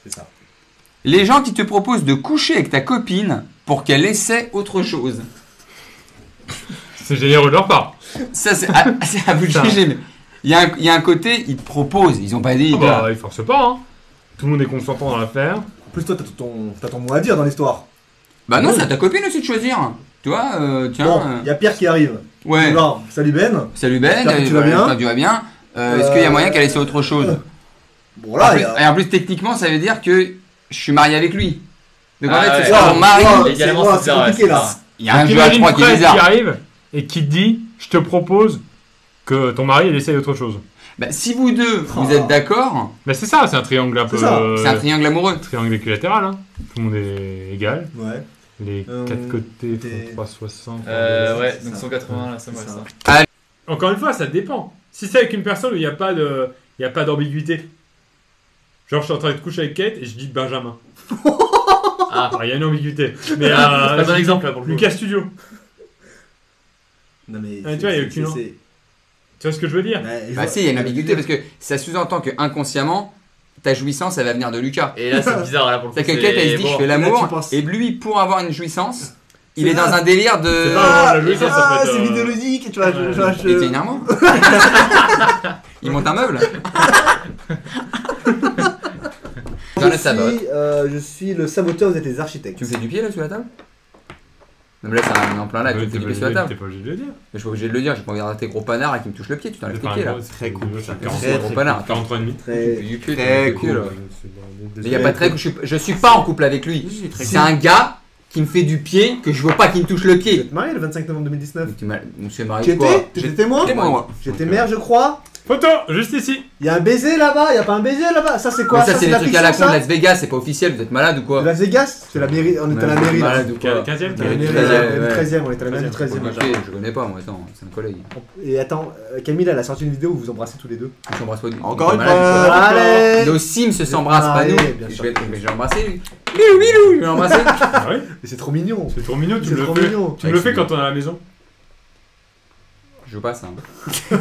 C'est ça. Les gens qui te proposent de coucher avec ta copine pour qu'elle essaie autre chose. C'est généreux de leur part. Ça, c'est à vous de juger, mais il y a un côté, ils te proposent, ils ont pas dit... Bah, ils forcent pas, hein. Tout le monde est consentant dans l'affaire. En plus, toi, t'as ton mot à dire dans l'histoire. Bah non, c'est à ta copine aussi de choisir. Tu vois, tiens... Bon, il y a Pierre qui arrive. Ouais. Genre, salut Ben. Salut Ben, J'espère que tu vas bien. j'espère que tu vas bien. Est-ce qu'il y a moyen qu'elle essaie autre chose? Bon, là, Et en plus, techniquement, ça veut dire que je suis marié avec lui. Donc en fait, ouais. c'est ça, mon mari... C'est compliqué, là. Il y a un jeu à Imagine 3 qui est Fred bizarre. qui arrive et qui te dit je te propose que ton mari il essaye autre chose. Bah, si vous deux, vous êtes d'accord, Bah c'est ça, c'est un triangle un peu. C'est ça. c'est un triangle amoureux. Triangle équilatéral, hein. Tout le monde est égal. Ouais. Les quatre côtés t'es- font 360. Ouais, c'est donc ça. 180 là, ça va C'est ça. ça. Encore une fois, ça dépend. Si c'est avec une personne où il n'y a pas de, il y a pas d'ambiguïté. Genre je suis en train de te coucher avec Kate et je dis Benjamin. Ah, Alors, il y a une ambiguïté. Mais c'est pas un bon exemple là pour le coup. Lucas Studio. Non, mais. Ah, tu vois, il y a aucune- Tu vois ce que je veux dire? Bah si, il y a une ambiguïté parce que ça sous-entend que inconsciemment, ta jouissance, elle va venir de Lucas. Et là, c'est bizarre là pour le coup. C'est que Kate, elle se dit, bon. je fais là, l'amour, tu penses- et lui, pour avoir une jouissance, il C'est est dans ça. un délire C'est de... pas la jouissance, ça peut être, c'est vidéologique, tu vois. Il était énervant. Il monte un meuble. Dans le sabot. Je suis le saboteur, vous êtes les architectes. Tu me fais du pied là sous la table? Non mais là c'est un en plein là, tu me fais du pied sous la T'es table. pas obligé de le dire. Mais je suis obligé de le dire, j'ai pas envie de regarder tes gros panards et qui me touchent le pied, tu t'enlèves tes pieds là. Très cool. Très, gros panard. 43 et demi. Tu me fais Très. du pied, tu très me fais du pied, là. cool. Mais y a pas de très... je suis pas en couple avec lui. C'est un gars qui me fait du pied que je veux pas qu'il me touche le Vous pied. êtes marié le 25 novembre 2019. Monsieur Marie Tu quoi? étais? T'étais témoin? Témoin, moi. J'étais maire, je crois. Photo, juste ici. Il y a un baiser là-bas, il y a pas un baiser là-bas. Ça c'est quoi? Mais ça c'est des la trucs à la fiction, con de ça Las Vegas, c'est pas officiel, vous êtes malade ou quoi? De Las Vegas? C'est la mairie, on est à la mairie là. Malade ou quoi? 15e. On est à la mairie, Ouais. 13e, on est à la mairie du 13e. Ok, je connais pas moi, attends, c'est un collègue. Et attends, Camille elle a sorti une vidéo où vous embrassez tous les deux. Je t'embrasse pas du tout. Encore une Malade, fois. quoi. Allez! Nos Sims se s'embrassent, pas Allez, nous. bien Je sûr. vais l'embrasser lui. Bilou, bilou, je vais l'embrasser. Ah oui, Mais c'est trop mignon. c'est trop mignon, tu C'est me le trop fais. mignon. Tu me le fais quand on est à la maison. Je joue pas ça. Hein.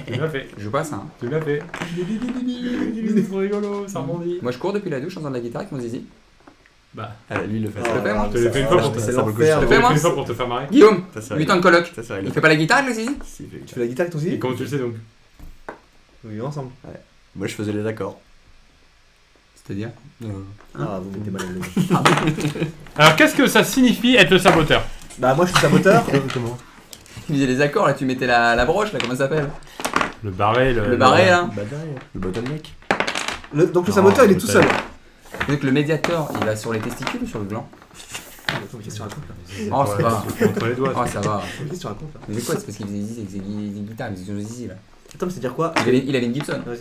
Tu l'as fait. Je joue pas ça. Hein. Tu l'as fait. C'est trop rigolo, ça rebondit. Moi je cours depuis la douche en faisant de la guitare avec mon zizi. Bah, Lui, il le fait. Je le fais, moi. je te l'ai fait une fois pour te C'est faire. l'enfer. Je le fais, moi. Une fois pour te faire marrer. Guillaume, Ça, c'est 8 ans de coloc. Ça, c'est vrai. Il fait pas la guitare avec le zizi? Si, il fait Tu fais la guitare avec ton Et zizi? comment tu le sais donc? Oui, ensemble. Moi, je faisais les accords. C'est-à-dire Ah, vous mettez mal à l'aise. Alors, qu'est-ce que ça signifie être le saboteur? Bah, moi je suis saboteur. Comment? Tu faisais les accords là, tu mettais la broche là, comment ça s'appelle? Le barré, Le barré là. Le bottleneck. Donc le Non, saboteur il est tout peut-être. seul. Donc le médiator, il va sur les testicules ou sur le gland? Attends, mais qu'est-ce que tu racontes là? Oh, ça va. Entre les doigts. Oh, ça va. Qu'est-ce que tu racontes là? Mais quoi, c'est parce qu'il faisait zizi avec ses guitares, il faisait son zizi là. Attends, mais c'est dire quoi? Il avait une Gibson. Non,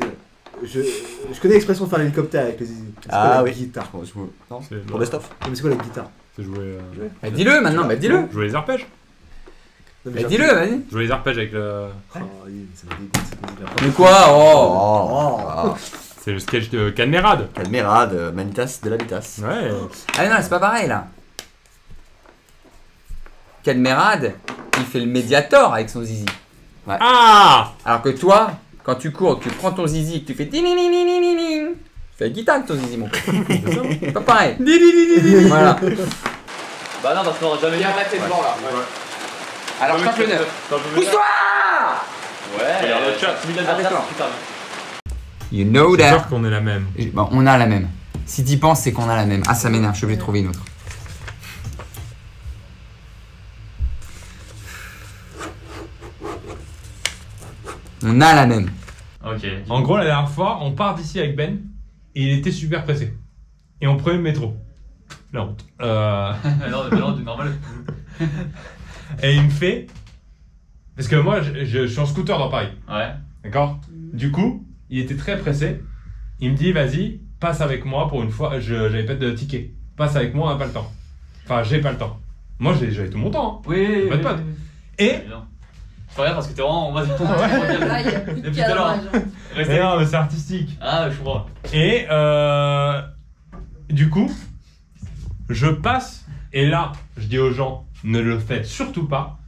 je connais l'expression de faire l'hélicoptère avec les zizi. C'est quoi Ah la oui. guitare? Non, C'est pour best of. Mais c'est quoi la guitare? C'est jouer. Bah dis-le maintenant, bah dis-le. Jouer les arpèges. Non, Bah j'ai dis-le, appris- vas-y. Jouer les arpèges avec le. Oh, oui, ça me dégoûte cette musique-là. Mais quoi? Oh. Oh. C'est le sketch de Cadmerade. Calmerade, Manitas de l'Habitas. Ouais. Ah non, c'est pas pareil là. Cadmerade, il fait le médiator avec son zizi. Ah! Alors que toi, quand tu cours, tu prends ton zizi et que tu fais ding, tu fais la guitare avec ton zizi, mon pote. C'est pas pareil. Voilà. Bah non, parce qu'on aura jamais. Il y a un paquet de blanc là. Alors, change le neuf. Pousse-toi! Ouais, Regarde le chat. Celui de Ah, l'adversaire, d'accord. c'est putain. You know J'ai that. peur qu'on ait la même. Bon, on a la même. Si t'y penses, c'est qu'on a la même. Ah, ça m'énerve, je suis obligé de trouver une autre. On a la même. Ok. En gros, la dernière fois, on part d'ici avec Ben et il était super pressé. Et on prenait le métro. La honte. Non, du normal. Et il me fait. Parce que moi, je suis en scooter dans Paris. Ouais. D'accord? Du coup, il était très pressé. Il me dit, vas-y, passe avec moi pour une fois. J'avais pas de ticket. Passe avec moi, on n'a pas le temps. Enfin, j'ai pas le temps. Moi, j'avais tout mon temps. Hein. Oui, Pas de pote. Et. Non. C'est pas grave parce que t'es vraiment en mode. Là, il y a plus de Depuis tout à l'heure. cadrage. Mais non, mais c'est artistique. Ah, je comprends. Et du coup, je passe, et là, je dis aux gens, ne le faites surtout pas.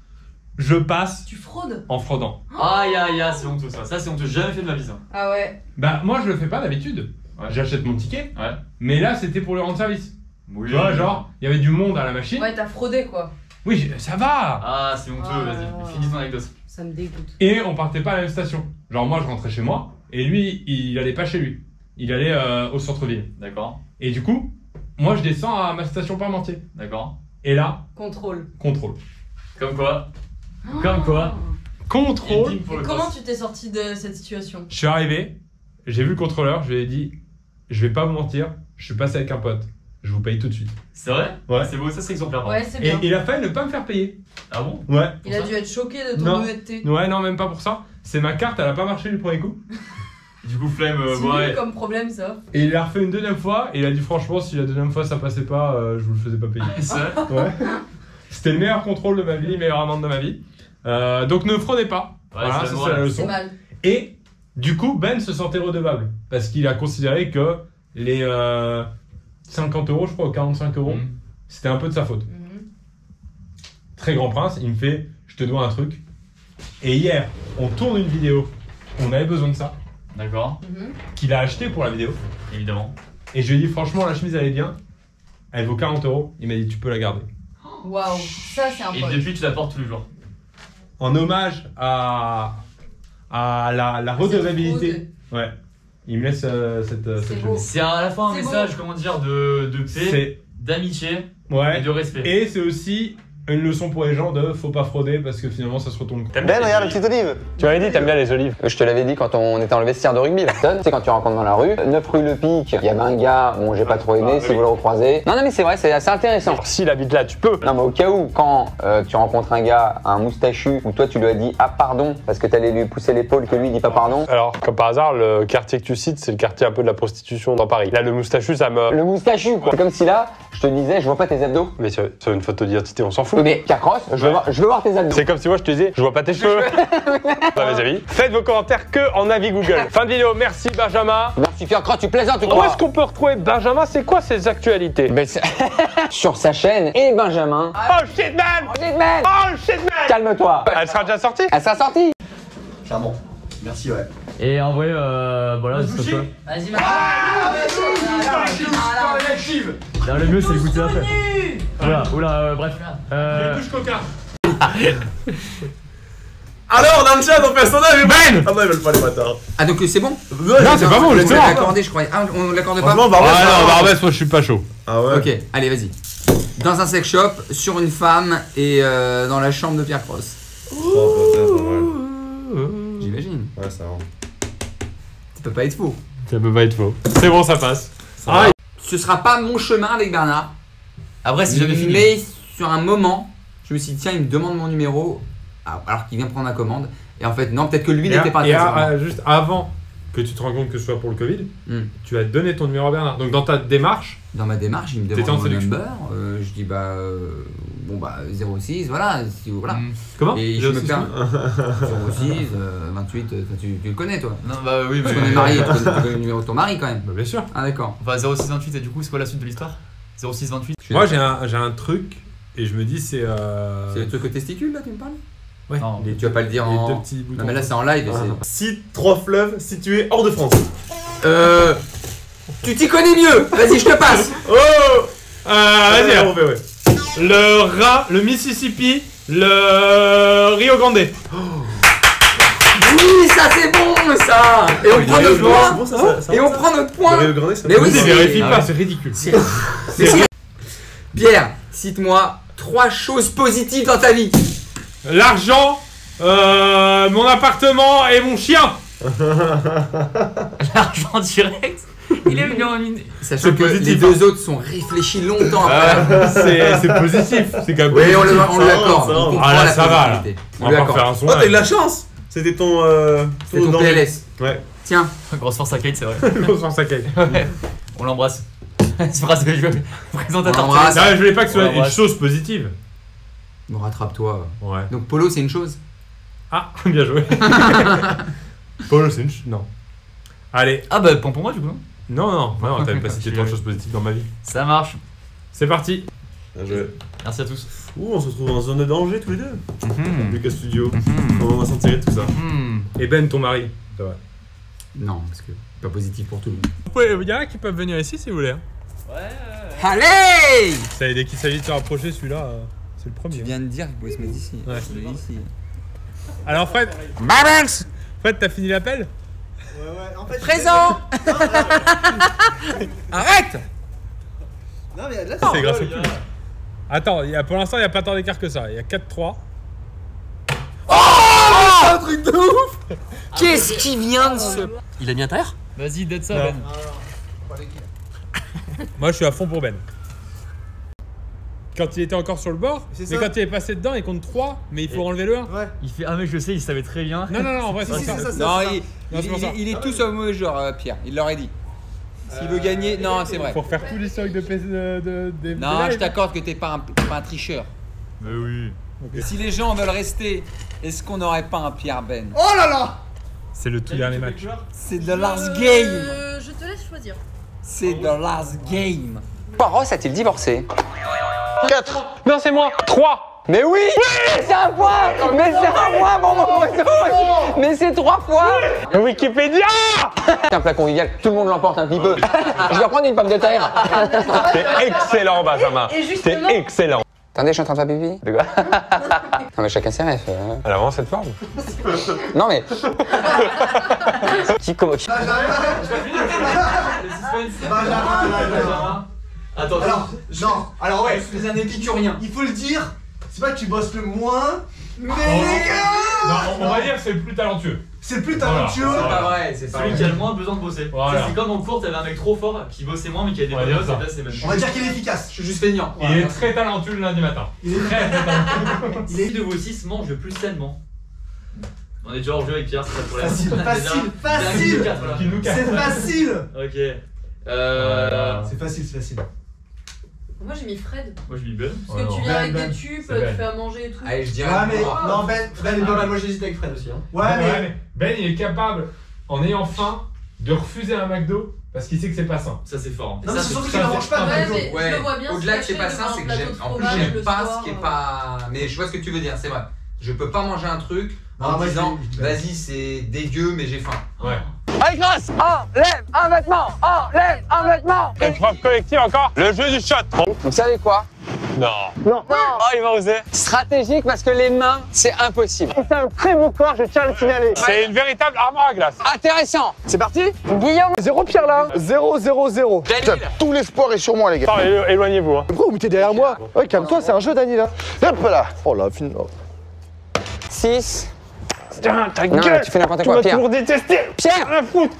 Je passe Tu fraudes? en fraudant. Aïe, aïe, aïe, c'est honteux ça. Ça, c'est honteux. J'ai jamais fait de ma vie ça. Ah ouais. Bah, moi, je le fais pas d'habitude. Ouais. j'achète mon ticket. Ouais. Mais là, c'était pour lui rendre service. Oui. Tu vois, genre, il y avait du monde à la machine. Ouais, t'as fraudé quoi. Oui, ça va. Ah, c'est honteux, Ah. vas-y. Finis ton anecdote. Ça me dégoûte. Et on partait pas à la même station. Genre, moi, je rentrais chez moi. Et lui, il allait pas chez lui. Il allait au centre-ville. D'accord. Et du coup, moi, je descends à ma station Parmentier. D'accord. Et là, Contrôle. contrôle. Comme quoi. Comme quoi. Contrôle. Il dit pour Et le comment boss. tu t'es sorti de cette situation? Je suis arrivé, j'ai vu le contrôleur, je lui ai dit, je vais pas vous mentir, je suis passé avec un pote. Je vous paye tout de suite. C'est vrai? Ouais. C'est beau, ça c'est exemplaire. Ouais, c'est Et bien. il a failli ne pas me faire payer. Ah bon? Ouais. Il a dû être choqué de ton Non. honnêteté. Ouais, non, même pas pour ça. C'est ma carte, elle a pas marché du premier coup. Du coup, flemme, C'est ouais. nul comme problème ça. Et il l'a refait une deuxième fois, et il a dit franchement, si la deuxième fois ça passait pas, je vous le faisais pas payer. C'est vrai? Ouais. C'était le meilleur contrôle de ma vie, meilleure amende de ma vie. Donc ne fraudez pas. Ouais, Voilà, c'est la ça, morale. c'est la C'est leçon. mal. Et du coup, Ben se sentait redevable. Parce qu'il a considéré que les 50 euros, je crois, ou 45 euros, Mhm. c'était un peu de sa faute. Mhm. Très grand prince, il me fait, je te dois un truc. Et hier, on tourne une vidéo, on avait besoin de ça, D'accord, Mhm. qu'il a acheté pour la vidéo. évidemment. Et je lui ai dit, franchement, la chemise elle est bien, elle vaut 40 euros. Il m'a dit, tu peux la garder. Waouh, ça c'est un Et pote. depuis, tu la portes tous les jours. En hommage à la redevabilité. Ouais. Il me laisse cette C'est beau. chemise. C'est à la fois un C'est message, beau. comment dire, de paix, C'est. d'amitié et Ouais. de respect. Et c'est aussi une leçon pour les gens de faut pas frauder parce que finalement ça se retourne. Ben, regarde la petite olive. Tu m'avais dit, t'aimes bien les olives. Je te l'avais dit quand on était dans le vestiaire de rugby là. Tu sais, quand tu rencontres dans la rue, 9 rue Le Pic, il y avait un gars, bon j'ai pas trop aimé, si vous le recroisez. Non mais c'est vrai, c'est assez intéressant. S'il habite là, tu peux. Non mais au cas où, quand tu rencontres un gars, un moustachu, ou toi tu lui as dit ah pardon, parce que t'allais lui pousser l'épaule que lui il dit pas pardon. Alors, comme par hasard, le quartier que tu cites, c'est le quartier un peu de la prostitution dans Paris. Là, le moustachu, ça me. Le moustachu quoi. C'est comme si là, je te disais, je vois pas tes abdos. Mais c'est une photo d'identité, on s'en fout. Oui mais Cacross, je veux voir tes abdos. C'est comme si moi je te disais, je vois pas tes cheveux. Bah, mes amis, faites vos commentaires que en avis Google. Fin de vidéo, merci Benjamin. Merci Cacross, tu plaisantes ou Où quoi? est-ce qu'on peut retrouver Benjamin? C'est quoi ses actualités? Ben, sur sa chaîne et Benjamin. Oh shit man! Oh shit man! Oh shit man! Calme-toi. Elle sera déjà sortie? Elle sera sortie. Clairement. Merci, ouais. Et en vrai, voilà, c'est ça. Vas-y, Non, le mieux, c'est l'écouter après. Oula, bref. Touche coca. Alors, dans le chat, on fait un sondage, mais Ben! Ah non, ils veulent pas les bâtards. Ah donc c'est bon? Non, c'est pas bon, On justement. l'a accordé, je croyais. Ah, on l'accorde pas? Franchement, Barbès. Ah non, Barbès, moi je suis pas chaud. Ah ouais? Ok, allez, vas-y. Dans un sex shop, sur une femme et dans la chambre de Pierre Cross. Oh, putain, pas mal. J'imagine. Ouais, ça va. Ça peut pas être faux. Ça peut pas être faux. C'est bon, ça passe. Ah, Ce sera pas mon chemin avec Bernard. Après, si jamais fini. Mais sur un moment, je me suis dit, tiens, il me demande mon numéro alors qu'il vient prendre la commande. Et en fait, non, peut-être que lui n'était pas intéressé. juste avant que tu te rends compte que ce soit pour le Covid, Hmm. tu as donné ton numéro à Bernard. Donc dans ta démarche, Dans ma démarche, il me T'étais demande en mon séduction. number. Je dis, bon, 06, voilà. Voilà. comment? Et Il je a me aussi perds. ce- 06, 28, tu le connais toi. Non, bah oui, Parce mais. qu'on est mariés, tu connais le numéro de ton mari quand même. Bah, bien sûr. Ah d'accord. Enfin, 0628, et du coup, c'est quoi la suite de l'histoire? 0628. Moi j'ai un truc et je me dis c'est. C'est le truc aux testicules là, tu me parles? Ouais. Non. Les, Tu vas pas le dire les en. deux petits boutons. Non mais là c'est en live et Cite 3 fleuves situés hors de France. c'est. Tu t'y connais mieux. Vas-y, je te passe. Oh vas-y. Ouais, alors. on fait, ouais. Le Mississippi, le Rio Grande. Oui, ça c'est bon ça. Et on prend notre point. C'est bon, ça Et on va, prend notre ça point. Le Rio Grande, ça Mais va. oui, Ne c'est- vérifie Ah pas, ouais. c'est ridicule. Pierre, cite-moi 3 choses positives dans ta vie. L'argent, mon appartement et mon chien. L'argent direct. Il est venu en une. Sachant C'est que positif, les deux autres sont réfléchis longtemps après. C'est positif. C'est quand même Oui, positif. on ça va, l'accorde. ça va. On comprend Ah là, la ça va, là. positivité. On On lui va pas accorde. faire un son. Oh, t'as eu de la chance! C'était ton. C'est ton danger. PLS. Ouais. Tiens, Grosse force à Kate, c'est vrai. Sans sa caille. Ouais. On l'embrasse. C'est phrase que je veux. Présentateur. On l'embrasse. Non, je voulais pas que ce soit Ouais, une ouais. chose positive. bon, rattrape-toi. Ouais. Donc Polo, c'est une chose. Ah, bien joué. Polo Cinch, non. Allez. Ah bah, point pour moi, du coup. Non, t'avais pas cité trop de choses positives dans ma vie. Ça marche. C'est parti. Bien joué. Merci à tous. Ouh, on se retrouve en zone de danger tous les deux. Mhm. Lucas Studio. Mhm. Comment on va s'en tirer de tout ça? Mhm. Et Ben, ton mari. Ça va. Non, parce que pas positif pour tout le monde. Il y en a qui peuvent venir ici si vous voulez. Hein. Allez! Ça, dès qu'il s'agit de se rapprocher, celui-là, c'est le premier. Tu viens de dire qu'il pouvait se mettre ici. Ouais. Je l'ai ici. Alors Fred, Fred, t'as fini l'appel? Ouais, en fait. Présent! Arrête! Non, mais là, C'est grâce au public. Attends, pour l'instant, il n'y a pas tant d'écart que ça. Il y a 4-3. un truc de ouf! Qu'est-ce qui vient de se... Il a mis un terre? Vas-y, dead ça, Non. Ben. Moi, je suis à fond pour Ben. Quand il était encore sur le bord, C'est mais ça. quand il est passé dedans, il compte 3, mais il faut enlever le 1. Ouais. Il fait ah mais je sais, il savait très bien. Non, en vrai, Si, c'est si, ça. c'est ça, c'est Non, ça. Non, c'est pour ça. il est tout sauf mauvais joueur, Pierre. Il l'aurait dit. S'il veut gagner, non, c'est vrai. Faut refaire tout l'historique des Non, lives. je t'accorde que t'es pas un tricheur. Mais oui. Et si les gens veulent rester, est-ce qu'on n'aurait pas un Pierre Ben? Oh là là! C'est le tout dernier match. C'est the last game. Je te laisse choisir. C'est the last game. Poiros a-t-il divorcé? 4. Non, c'est moi. 3. Mais oui! Mais c'est un point! Mais c'est un point pour mon poteau! Mais c'est 3 fois! Wikipédia. C'est un plat convivial, tout le monde l'emporte un petit peu. Je vais prendre une pomme de terre. C'est excellent, Benjamin. Et C'est justement, excellent. Attendez, je suis en train de faire pipi. De quoi? Non mais chacun ses rêves. Elle avance cette forme. Non mais... Qui comment... Attends, Alors, non, alors ouais, C'est un épicurien. il faut le dire, c'est pas que tu bosses le moins, mais Non, les gars! on va dire que c'est le plus talentueux. C'est le plus Voilà. talentueux! C'est pas vrai, c'est pas celui vrai. qui a le moins besoin de bosser. Voilà. C'est comme en cours, t'avais un mec trop fort qui bossait moins mais qui avait des On va bonnes dire notes, ça. et là c'est même. On va dire qu'il est efficace. Je suis juste feignant. Il est très talentueux le lundi matin. Il est Très talentueux. Qui de vos 6 mange le plus sainement? On est déjà hors jeu avec Pierre, c'est ça pour la Facile, Déjà, facile, déjà, facile. quatre, voilà. Qui nous casse. C'est facile! Ok. C'est facile, c'est facile. moi j'ai mis Fred. Moi je mis Ben. Parce Ouais, que tu non. viens avec Ben, des tubes, c'est tu Ben. fais à manger et tout. Allez, je dirais. Ouais, mais Oh. non, Ben est pas mal. Moi j'hésite avec Fred aussi. Hein. Ouais, mais. Ben, il est capable, en ayant faim, de refuser un McDo parce qu'il sait que c'est pas sain. Ça c'est fort. Non, mais Ça, c'est surtout ça, qu'il en c'est mange pas, pas Ouais, McDo. mais je le vois bien. Au-delà que se c'est pas cacher ça, devant c'est un que plateau j'aime. de En plus, fromage j'aime le pas soir, ce qui est pas. Mais je vois ce que tu veux dire, c'est vrai. Je peux pas manger un truc en Ah, moi, disant je- vas-y, c'est dégueu, mais j'ai faim. Ouais. Allez grâce! Enlève un vêtement! Enlève un vêtement! Épreuve collective encore. Le jeu du shot. Vous savez quoi? Non. Non. Oh, il va oser. Stratégique parce que les mains, c'est impossible. C'est un très beau corps, je tiens à le signaler. C'est une véritable armoire à glace. Intéressant. C'est parti? Guillaume. 0 Pierre là. 0-0-0. Putain, tout l'espoir est sur moi les gars. Attends, éloignez-vous. Hein. Pourquoi vous mettez derrière moi? Ouais, calme-toi, c'est un jeu Dani là. Hop là. Oh là, fin. 6. Putain, ta Non, gueule. tu fais n'importe Tu quoi, m'as Pierre. toujours détesté. Pierre!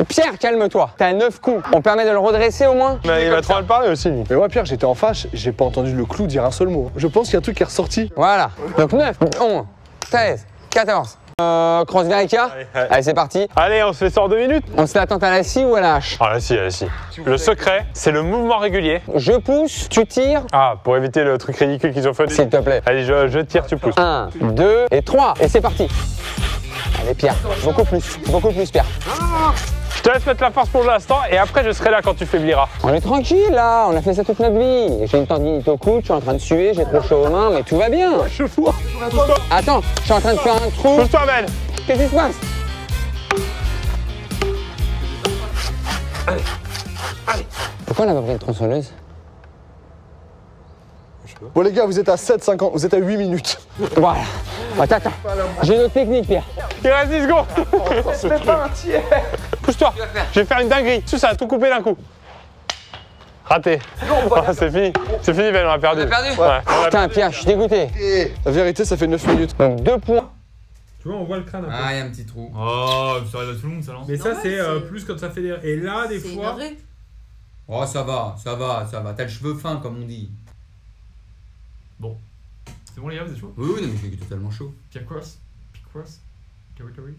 Pierre, calme-toi. T'as 9 coups. On permet de le redresser au moins? Mais il va trop mal parler aussi, lui. Mais ouais, Pierre, j'étais en fâche, j'ai pas entendu le clou dire un seul mot. Je pense qu'il y a un truc qui est ressorti. Voilà. Donc 9, 11, 13, 14. Cross Verica. Allez, c'est parti. Allez, on se fait ça en 2 minutes. On se fait attendre à la scie ou à la hache? Ah, là, si, là, si. Le secret, c'est le mouvement régulier. Je pousse, tu tires. Ah, pour éviter le truc ridicule qu'ils ont fait. S'il te plaît. Allez, je tire, tu pousses. 1, 2 et 3. Et c'est parti. Allez, Pierre. Beaucoup plus, Pierre. Je te laisse mettre la force pour l'instant et après, je serai là quand tu faibliras. On est tranquille là, on a fait ça toute notre vie. J'ai une tendinite au coude, je suis en train de suer, j'ai trop chaud aux mains, mais tout va bien. Je vois. Attends, je suis en train de faire un trou. Pousse-toi, Ben. Qu'est-ce qui se passe? Pourquoi on a pas pris une tronçonneuse? Bon les gars, vous êtes à 7,50, vous êtes à 8 minutes. Voilà. Attends. J'ai une autre technique, Pierre. Il reste 10 secondes. C'est pas un tiers. Pousse-toi. Je vais faire une dinguerie. Ça va tout couper d'un coup. Raté. Ah, c'est fini. C'est fini, Ben, on a perdu. On a perdu Ouais. On a- Putain, Pierre, je suis dégoûté. Et la vérité, ça fait 9 minutes. Donc 2 points. Tu vois, on voit le crâne un peu. Ah, il y a un petit trou. Oh, ça arrive à tout le monde ça non? Mais ça, normal, c'est c'est- plus quand ça fait des. Et là, des C'est fois. énervé. Oh, ça va. T'as le cheveu fin, comme on dit. C'est bon les gars, vous êtes chaud? Oui, non, mais je suis totalement chaud. Pierre Cross, territory.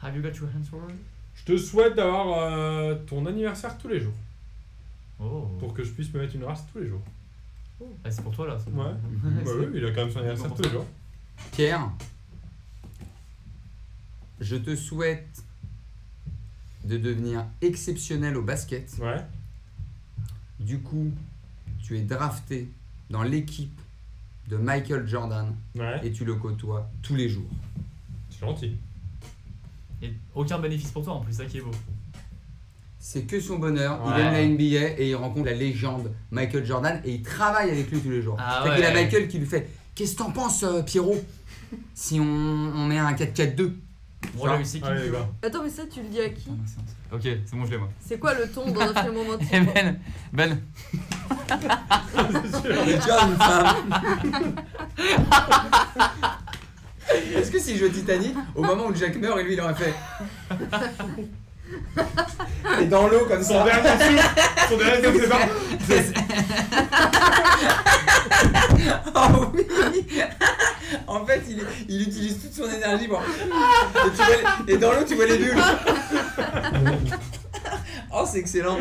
Have you got your hands forward? Je te souhaite d'avoir ton anniversaire tous les jours. Oh. Pour que je puisse me mettre une race tous les jours. Ah, c'est pour toi là. c'est- Ouais. Bah oui, il a quand même son anniversaire tous les jours. Pierre, je te souhaite de devenir exceptionnel au basket. Ouais. Du coup, tu es drafté dans l'équipe de Michael Jordan Ouais. et tu le côtoies tous les jours. C'est gentil. Et aucun bénéfice pour toi en plus, ça qui est beau. C'est que son bonheur. Ouais. Il aime la NBA et il rencontre la légende Michael Jordan et il travaille avec lui tous les jours. Ah C'est qu'il a ouais. Michael qui lui fait qu'est-ce que t'en penses, Pierrot, si on met un 4-4-2? Bon, là aussi, qui Allez, les gars. Attends, mais ça, tu le dis à qui? Ok, c'est bon, je l'ai moi. C'est quoi le ton dans un film romantique? Eh Ben. Déjà une femme. Est-ce que si je joue Titanic, au moment où Jack meurt et lui il aurait fait. Et dans l'eau comme Son ça. dernier souffle, c'est ça. Oh oui. En fait, il utilise toute son énergie pour. Et dans l'eau, tu vois les bulles. Oh, c'est excellent.